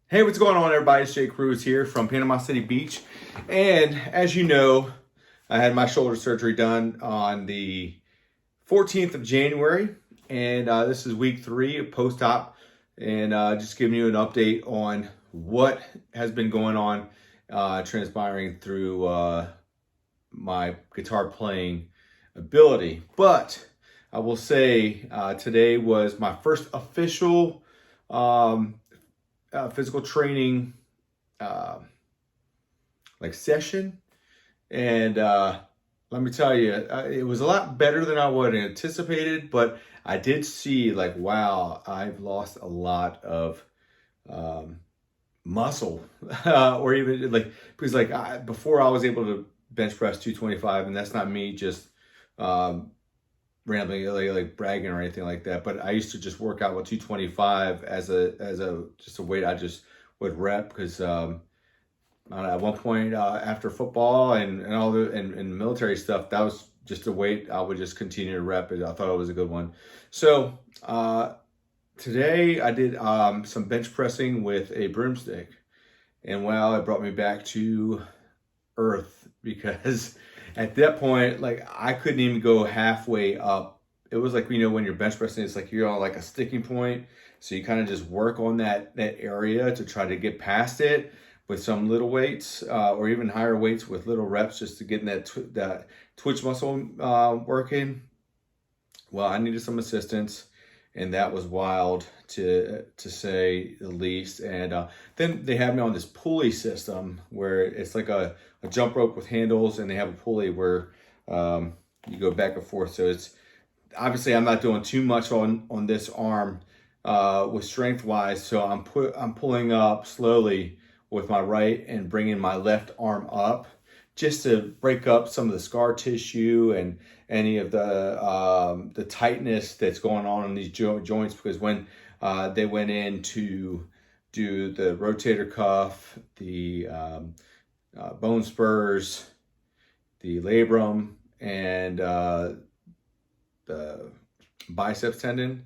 Hey, what's going on, everybody? It's Jay Cruz here from Panama City Beach. And as you know, I had my shoulder surgery done on the 14th of January. And this is week 3 of post op. And just giving you an update on what has been going on, transpiring through my guitar playing ability. But I will say today was my first official physical training session, and let me tell you, it was a lot better than I would have anticipated. But I did see, like, wow, I've lost a lot of muscle, or even like, because before I was able to bench press 225, and that's not me just rambling, like bragging or anything like that. But I used to just work out with 225 as a just a weight I just would rep, because at one point after football and all the and military stuff, that was just a weight I would just continue to rep. I thought it was a good one. So today I did some bench pressing with a broomstick, and wow, it brought me back to earth, because at that point, like, I couldn't even go halfway up. It was like, when you're bench pressing, it's like you're on like a sticking point. So you kind of just work on that area to try to get past it with some little weights, or even higher weights with little reps, just to get that twitch muscle working. Well, I needed some assistance, and that was wild to say the least. And then they have me on this pulley system where it's like a jump rope with handles, and they have a pulley where you go back and forth. So it's obviously, I'm not doing too much on this arm with strength wise. So I'm pulling up slowly with my right and bringing my left arm up, just to break up some of the scar tissue and any of the tightness that's going on in these joints. Because when they went in to do the rotator cuff, the bone spurs, the labrum, and the biceps tendon,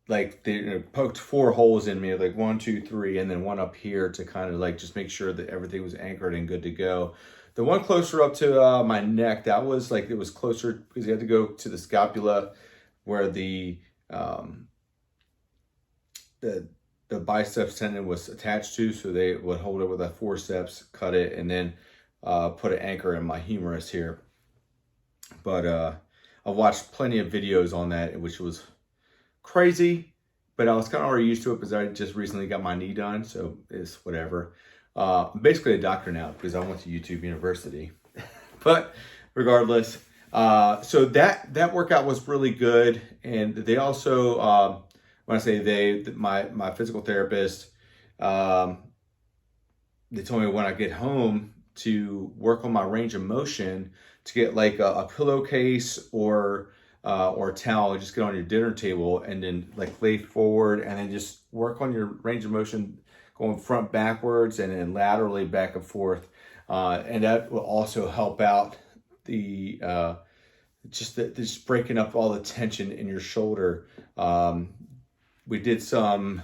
like, they poked 4 holes in me, like 1, 2, 3, and then one up here to kind of like just make sure that everything was anchored and good to go. The one closer up to my neck, that was like, it was closer because you had to go to the scapula where the biceps tendon was attached to. So they would hold it with a forceps, cut it, and then put an anchor in my humerus here. But I watched plenty of videos on that, which was crazy, but I was kind of already used to it because I just recently got my knee done, so it's whatever. I'm basically a doctor now because I went to YouTube University. But regardless, so that workout was really good. And they also, when I say my physical therapist, they told me when I get home to work on my range of motion, to get like a pillowcase or a towel, just get on your dinner table and then like lay forward, and then just work on your range of motion, going front backwards and then laterally back and forth. And that will also help out the just breaking up all the tension in your shoulder. We did some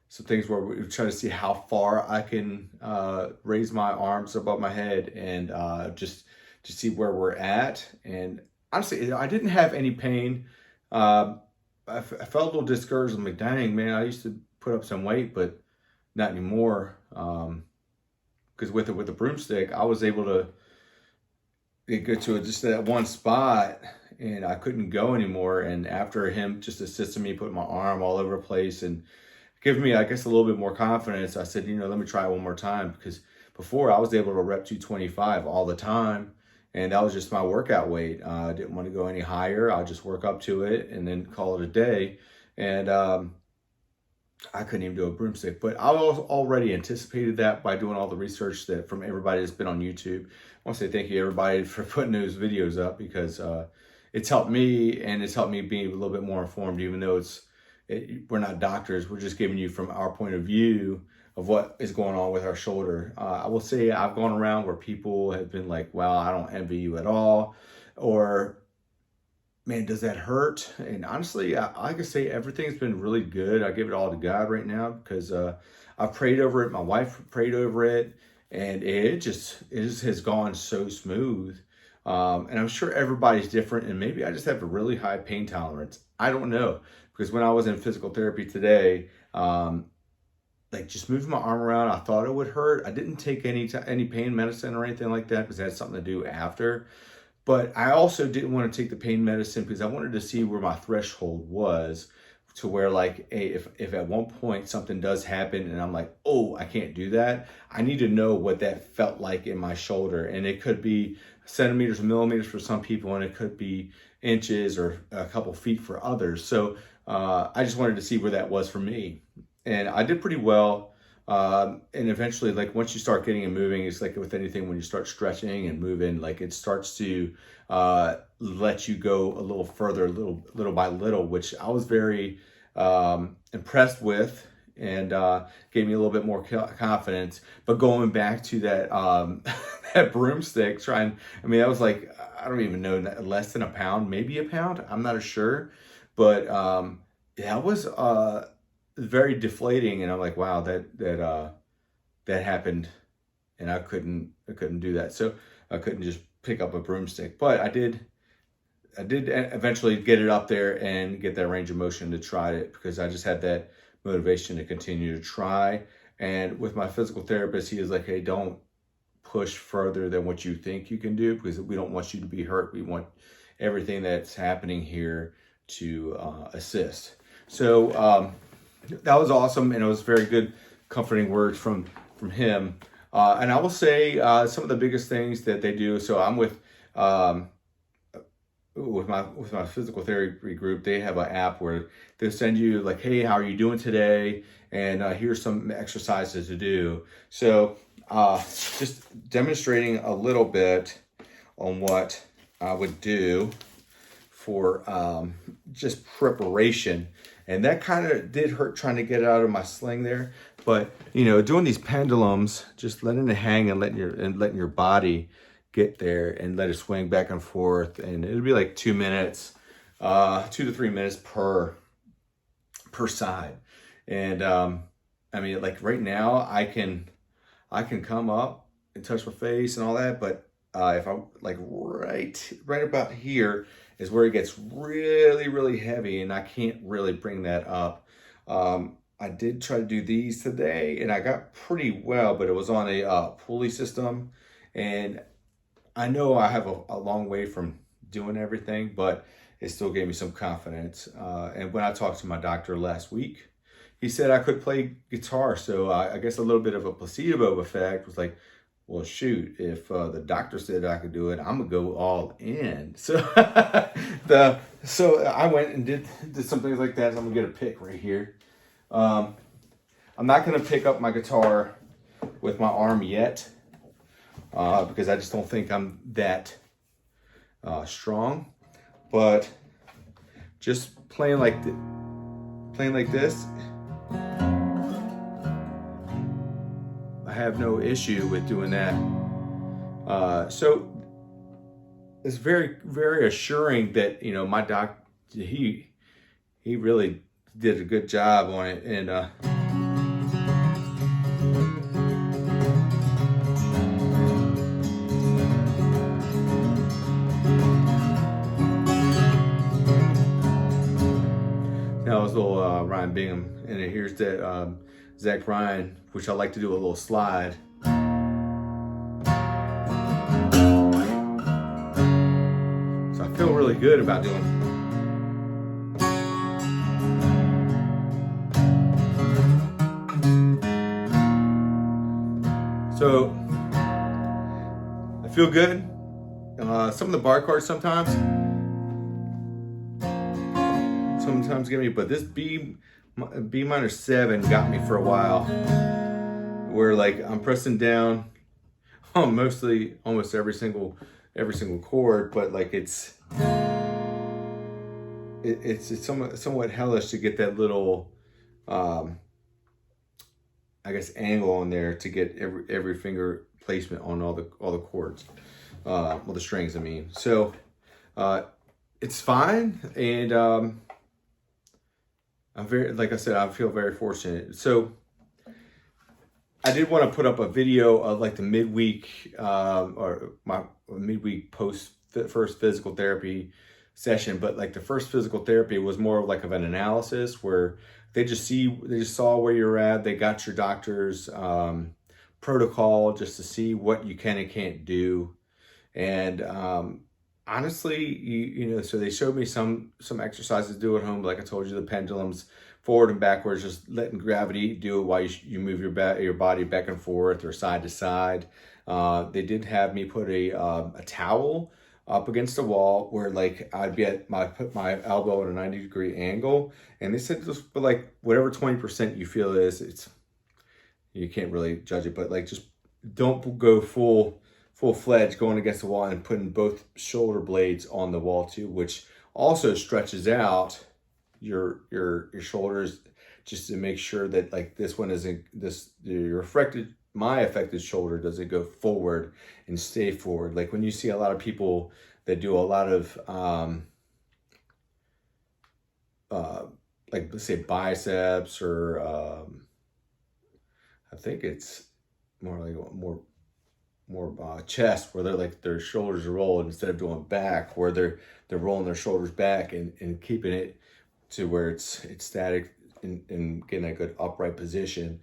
things where we try to see how far I can raise my arms above my head, and just to see where we're at. And honestly, I didn't have any pain. I felt a little discouraged. I'm like, dang, man, I used to put up some weight, but not anymore. Because with the broomstick, I was able to get to just that one spot, and I couldn't go anymore. And after him just assisting me, putting my arm all over the place and giving me, I guess, a little bit more confidence, I said, let me try it one more time. Because before, I was able to rep 225 all the time, and that was just my workout weight. I didn't want to go any higher. I'll just work up to it and then call it a day. And I couldn't even do a broomstick. But I already anticipated that by doing all the research that from everybody that's been on YouTube. I want to say thank you, everybody, for putting those videos up, because it's helped me, and it's helped me be a little bit more informed, even though we're not doctors. We're just giving you from our point of view of what is going on with our shoulder. I will say I've gone around where people have been like, well, I don't envy you at all, or, man, does that hurt? And honestly, I can say everything's been really good. I give it all to God right now, because I prayed over it. My wife prayed over it, and it just has gone so smooth. And I'm sure everybody's different, and maybe I just have a really high pain tolerance. I don't know, because when I was in physical therapy today, like just moving my arm around, I thought it would hurt. I didn't take any pain medicine or anything like that because it had something to do after. But I also didn't want to take the pain medicine because I wanted to see where my threshold was, to where like, hey, if at one point something does happen and I'm like, oh, I can't do that, I need to know what that felt like in my shoulder. And it could be centimeters or millimeters for some people, and it could be inches or a couple feet for others. So I just wanted to see where that was for me. And I did pretty well. And eventually, like once you start getting and moving, it's like with anything, when you start stretching and moving, like it starts to let you go a little further, little by little, which I was very impressed with, and gave me a little bit more confidence. But going back to that that broomstick, I mean, that was like, I don't even know, less than a pound, maybe a pound. I'm not sure, but that was very deflating, and I'm like, wow, that happened, and I couldn't do that. So I couldn't just pick up a broomstick, but I did eventually get it up there and get that range of motion to try it, because I just had that motivation to continue to try. And with my physical therapist, he is like, hey, don't push further than what you think you can do, because we don't want you to be hurt. We want everything that's happening here to assist. So that was awesome, and it was very good, comforting words from him. And I will say some of the biggest things that they do. So I'm with my physical therapy group. They have an app where they send you like, hey, how are you doing today? And here's some exercises to do. So just demonstrating a little bit on what I would do for just preparation. And that kind of did hurt trying to get it out of my sling there. But, you know, doing these pendulums, just letting it hang and letting your body get there and let it swing back and forth. And it'll be like 2 minutes, 2 to 3 minutes per side. And I mean, like right now I can come up and touch my face and all that. But if I'm like right about here is where it gets really, really heavy, and I can't really bring that up. I did try to do these today, and I got pretty well, but it was on a pulley system, and I know I have a long way from doing everything, but it still gave me some confidence. And when I talked to my doctor last week, he said I could play guitar, so I guess a little bit of a placebo effect was like, well, shoot, if the doctor said I could do it, I'm gonna go all in. So so I went and did some things like that. So I'm gonna get a pick right here. I'm not gonna pick up my guitar with my arm yet, because I just don't think I'm that strong. But just playing like this, I have no issue with doing that. So it's very, very assuring that, you know, my doc, he really did a good job on it. And now it was a little Ryan Bingham, and here's that Zach Bryan, which I like to do a little slide. So I feel really good about doing. So I feel good. Some of the bar chords sometimes get me, but this B minor 7 got me for a while, where like I'm pressing down on almost every single chord, but like it's somewhat hellish to get that little I guess angle on there to get every finger placement on all the chords, well, the strings I mean. So it's fine, and I'm very, like I said, I feel very fortunate. So I did want to put up a video of like the midweek or my midweek post first physical therapy session, but like the first physical therapy was more of like of an analysis where they just saw where you're at. They got your doctor's protocol just to see what you can and can't do. And honestly, you know, so they showed me some exercises to do at home. Like I told you, the pendulums forward and backwards, just letting gravity do it while you move your body back and forth or side to side. They did have me put a towel up against the wall where like I'd be put my elbow at a 90-degree angle, and they said just for like whatever 20% you feel it's you can't really judge it, but like just don't go full-fledged going against the wall and putting both shoulder blades on the wall too, which also stretches out your shoulders just to make sure that like this one isn't my affected shoulder doesn't go forward and stay forward. Like when you see a lot of people that do a lot of like let's say biceps or I think it's more like more chest, where they're like their shoulders are rolled instead of going back, where they're rolling their shoulders back and keeping it to where it's static and getting a good upright position.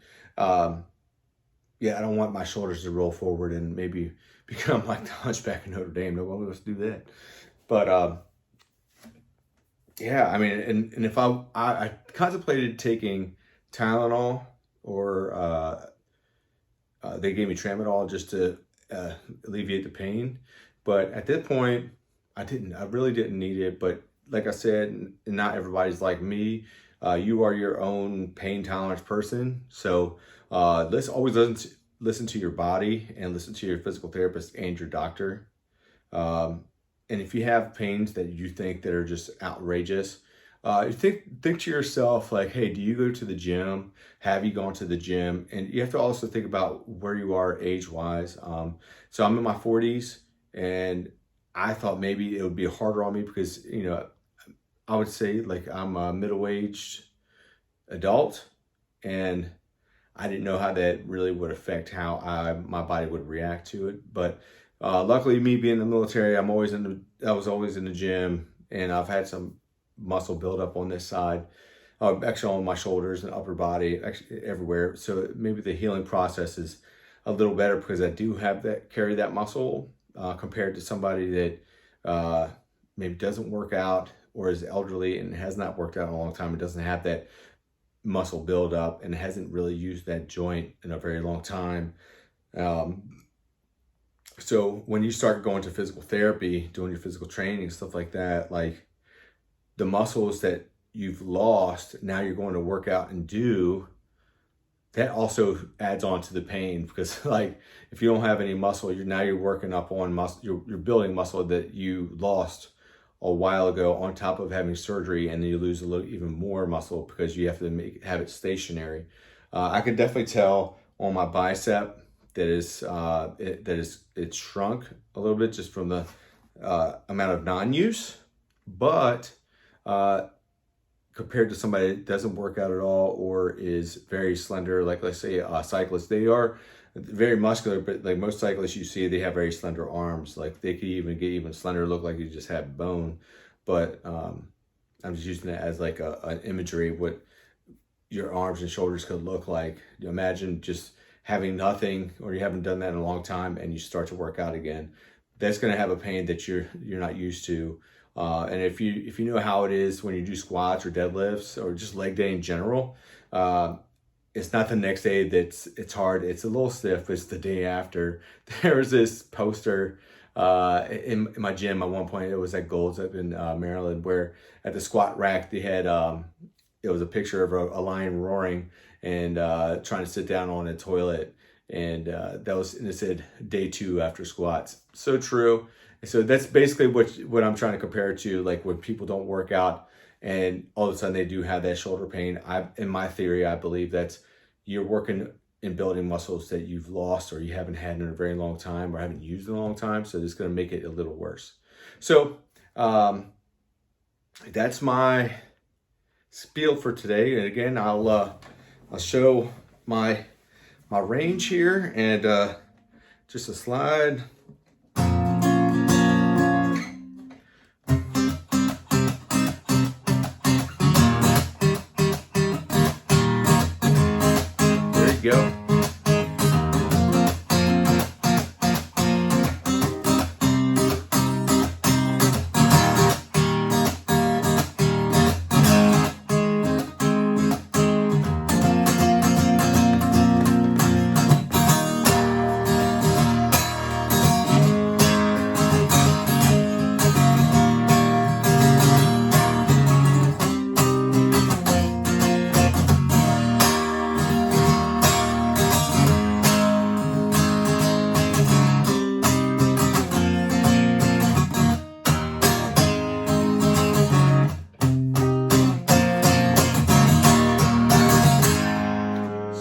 Yeah, I don't want my shoulders to roll forward and maybe become like the Hunchback of Notre Dame. Nobody wants to do that. But yeah, I mean, and if I contemplated taking Tylenol or they gave me Tramadol just to alleviate the pain. But at that point, I really didn't need it. But like I said, not everybody's like me. You are your own pain tolerance person. So let's always listen to your body and listen to your physical therapist and your doctor. And if you have pains that you think that are just outrageous, you think to yourself like, hey, do you go to the gym? Have you gone to the gym? And you have to also think about where you are age-wise. So I'm in my 40s, and I thought maybe it would be harder on me because, you know, I would say like I'm a middle-aged adult, and I didn't know how that really would affect how my body would react to it. But luckily, me being in the military, I was always in the gym, and I've had some muscle buildup on this side, actually on my shoulders and upper body, actually everywhere. So maybe the healing process is a little better because I do carry that muscle compared to somebody that maybe doesn't work out or is elderly and has not worked out in a long time and doesn't have that muscle buildup and hasn't really used that joint in a very long time. So when you start going to physical therapy, doing your physical training, stuff like that, like the muscles that you've lost, now you're going to work out and do, that also adds on to the pain because like if you don't have any muscle, you're working up on muscle, you're building muscle that you lost a while ago on top of having surgery, and then you lose even more muscle because you have to have it stationary. I can definitely tell on my bicep that it's shrunk a little bit just from the amount of non-use, but compared to somebody that doesn't work out at all or is very slender, like let's say a cyclist, they are very muscular, but like most cyclists you see, they have very slender arms. Like they could even get even slender, look like you just have bone. But I'm just using it as like an imagery of what your arms and shoulders could look like. You imagine just having nothing, or you haven't done that in a long time, and you start to work out again. That's going to have a pain that you're not used to. And if you know how it is when you do squats or deadlifts or just leg day in general, it's not the next day it's hard. It's a little stiff. It's the day after. There was this poster in my gym at one point. It was at Gold's up in Maryland, where at the squat rack they had it was a picture of a lion roaring and trying to sit down on a toilet, and it said day 2 after squats. So true. So that's basically what I'm trying to compare it to, like when people don't work out and all of a sudden they do have that shoulder pain. In my theory, I believe that you're working in building muscles that you've lost or you haven't had in a very long time or haven't used in a long time. So it's going to make it a little worse. So that's my spiel for today. And again, I'll show my my range here, and just a slide. There you go.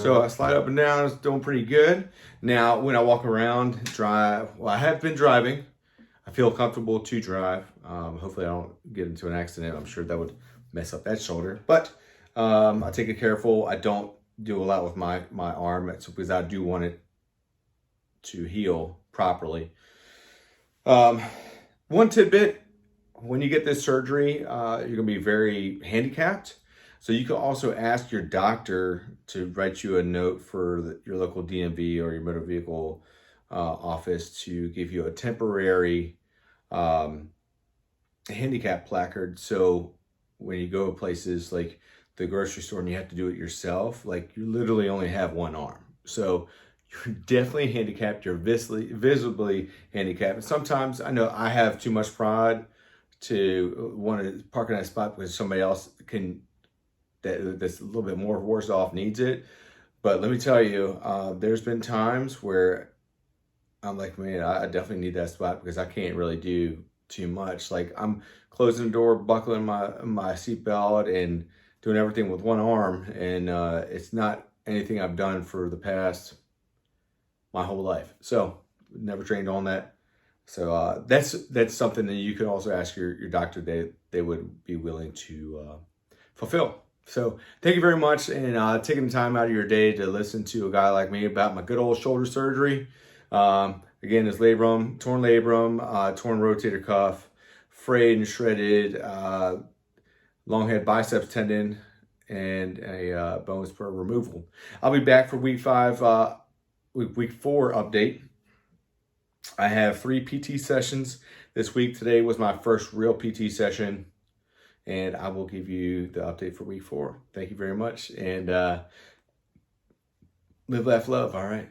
So I slide up and down, it's doing pretty good. Now, when I walk around, drive, well, I have been driving. I feel comfortable to drive. Hopefully I don't get into an accident. I'm sure that would mess up that shoulder. But I take it careful. I don't do a lot with my arm because I do want it to heal properly. One tidbit, when you get this surgery, you're going to be very handicapped. So you can also ask your doctor to write you a note for your local DMV or your motor vehicle office to give you a temporary handicap placard. So when you go places like the grocery store and you have to do it yourself, like you literally only have one arm. So you're definitely handicapped. You're visibly handicapped. And sometimes I know I have too much pride to want to park in that spot because somebody else that's a little bit more worse off needs it. But let me tell you, there's been times where I'm like, man, I definitely need that spot because I can't really do too much. Like I'm closing the door, buckling my seatbelt and doing everything with one arm. And it's not anything I've done for the past my whole life. So never trained on that. So that's something that you could also ask your doctor. They would be willing to fulfill. So thank you very much, and taking the time out of your day to listen to a guy like me about my good old shoulder surgery. Again, it's labrum, torn rotator cuff, frayed and shredded, long head biceps tendon, and a bone spur removal. I'll be back for week 4 update. I have 3 PT sessions this week. Today was my first real PT session. And I will give you the update for week 4. Thank you very much. And live, laugh, love. All right.